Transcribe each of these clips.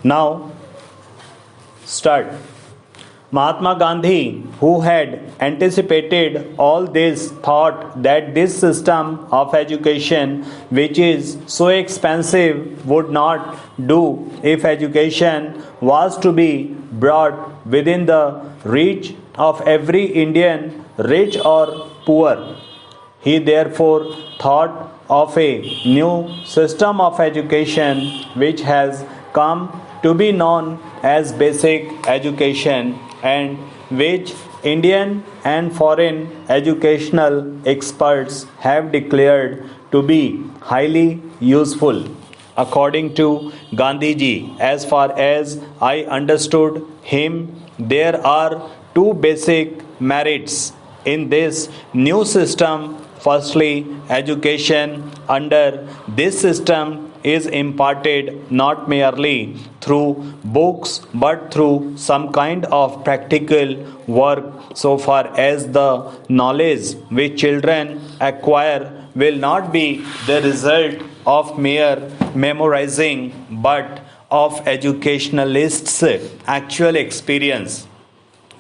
Now, start. Mahatma Gandhi, who had anticipated all this, thought that this system of education, which is so expensive, would not do if education was to be brought within the reach of every Indian, rich or poor. He therefore thought of a new system of education which has come to be known as basic education and which Indian and foreign educational experts have declared to be highly useful. According to Gandhiji, as far as I understood him, there are two basic merits in this new system. Firstly, education under this system is imparted not merely through books but through some kind of practical work, so far as the knowledge which children acquire will not be the result of mere memorizing but of educationalists' actual experience.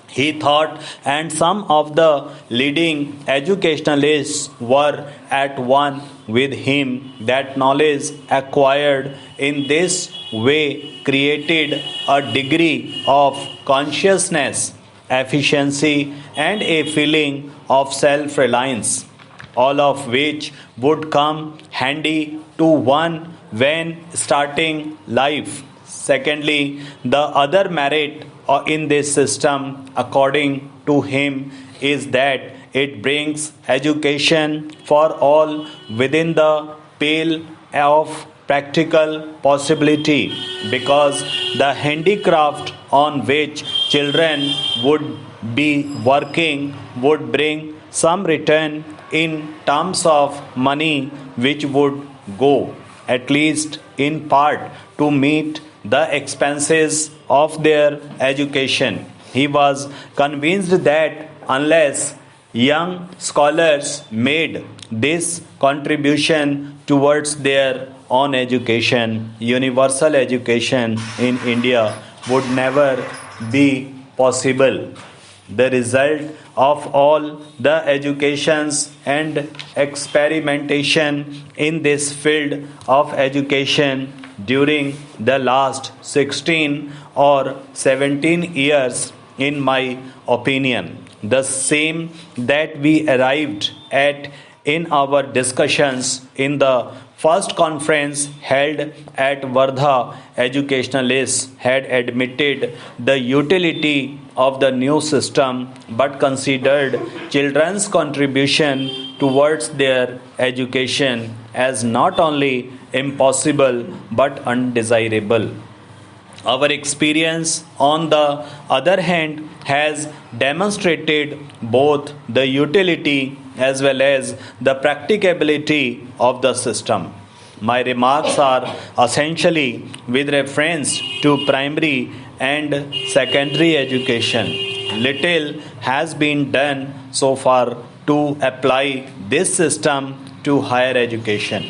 He thought, and some of the leading educationalists were at one with him, that knowledge acquired in this way created a degree of consciousness, efficiency, and a feeling of self reliance, all of which would come handy to one when starting life. Secondly, the other merit in this system, according to him, is that it brings education for all within the pale of practical possibility, because the handicraft on which children would be working would bring some return in terms of money, which would go, at least in part, to meet the expenses of their education. He was convinced that unless young scholars made this contribution towards their own education, universal education in India would never be possible. The result of all the educations and experimentation in this field of education during the last 16 or 17 years, in my opinion, the same that we arrived at in our discussions in the first conference held at Wardha, educationalists had admitted the utility of the new system but considered children's contribution towards their education as not only impossible but undesirable. Our experience, on the other hand, has demonstrated both the utility as well as the practicability of the system. My remarks are essentially with reference to primary and secondary education. Little has been done so far to apply this system to higher education.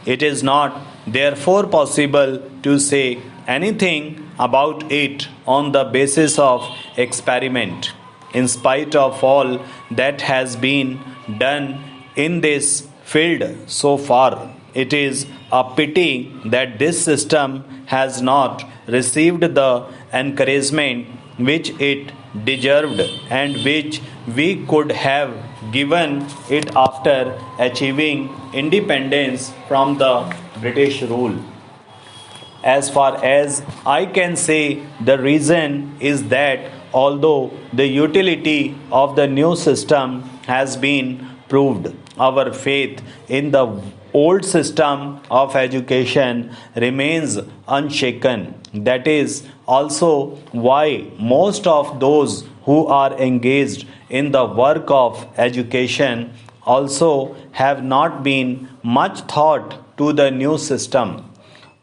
It is not, therefore, possible to say anything about it on the basis of experiment. In spite of all that has been done in this field so far, it is a pity that this system has not received the encouragement which it deserved and which we could have given it after achieving independence from the British rule. As far as I can say, the reason is that although the utility of the new system has been proved, our faith in the old system of education remains unshaken. That is also why most of those who are engaged in the work of education also have not been much thought to the new system.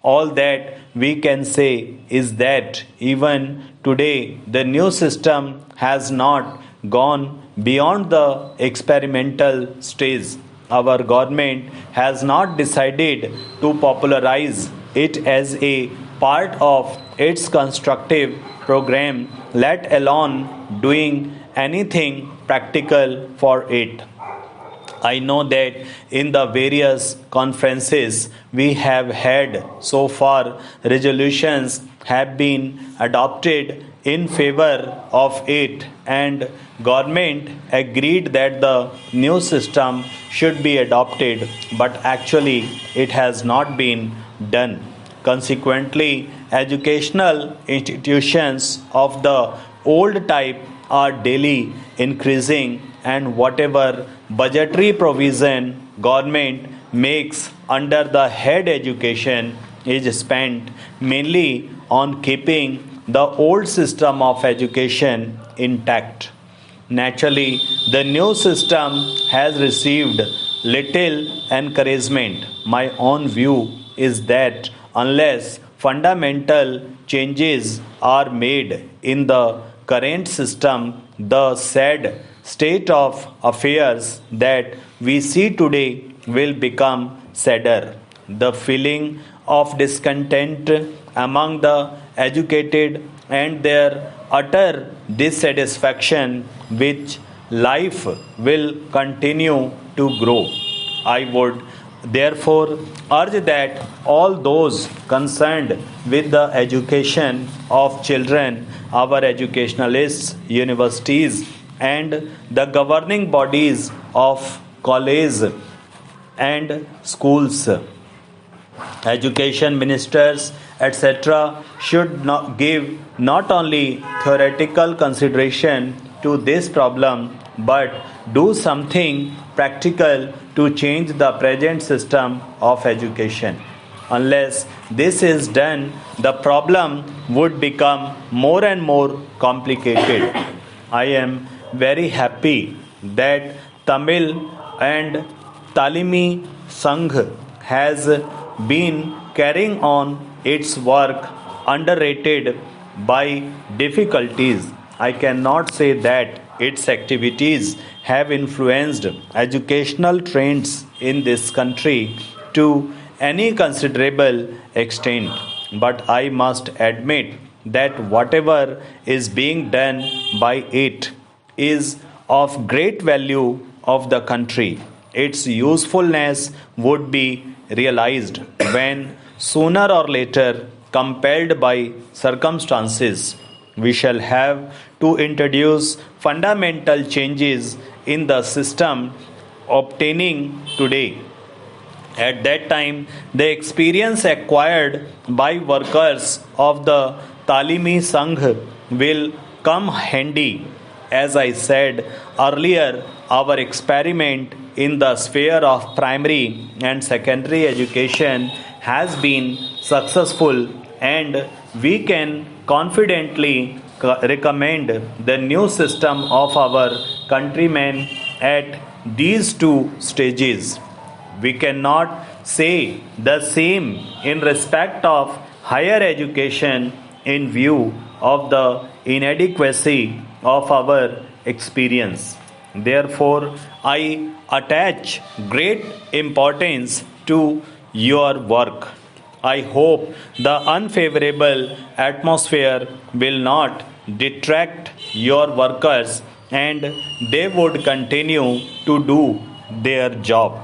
All that we can say is that even today the new system has not gone beyond the experimental stage. Our government has not decided to popularize it as a part of its constructive program, let alone doing anything practical for it. I know that in the various conferences we have had so far, resolutions have been adopted in favor of it, and government agreed that the new system should be adopted, but actually it has not been done. Consequently, educational institutions of the old type are daily increasing, and whatever budgetary provision government makes under the head education is spent mainly on keeping the old system of education intact. Naturally, the new system has received little encouragement. My own view is that unless fundamental changes are made in the current system, the sad state of affairs that we see today will become sadder. The feeling of discontent among the educated and their utter dissatisfaction with life will continue to grow. I would therefore urge that all those concerned with the education of children, our educationalists, universities, and the governing bodies of colleges and schools, education ministers, etc., should not give not only theoretical consideration to this problem but do something practical to change the present system of education. Unless this is done, the problem would become more and more complicated. I am very happy that Tamil and Talimi Sangh has been carrying on its work underrated by difficulties. I cannot say that its activities have influenced educational trends in this country to any considerable extent, but I must admit that whatever is being done by it is of great value of the country. Its usefulness would be realized when sooner or later, compelled by circumstances, we shall have to introduce fundamental changes in the system obtaining today. At that time, the experience acquired by workers of the Talimi Sangh will come handy. As I said earlier, our experiment in the sphere of primary and secondary education has been successful, and we can confidently recommend the new system of our countrymen at these two stages. We cannot say the same in respect of higher education in view of the inadequacy of our experience. Therefore, I attach great importance to your work. I hope the unfavorable atmosphere will not detract your workers and they would continue to do their job.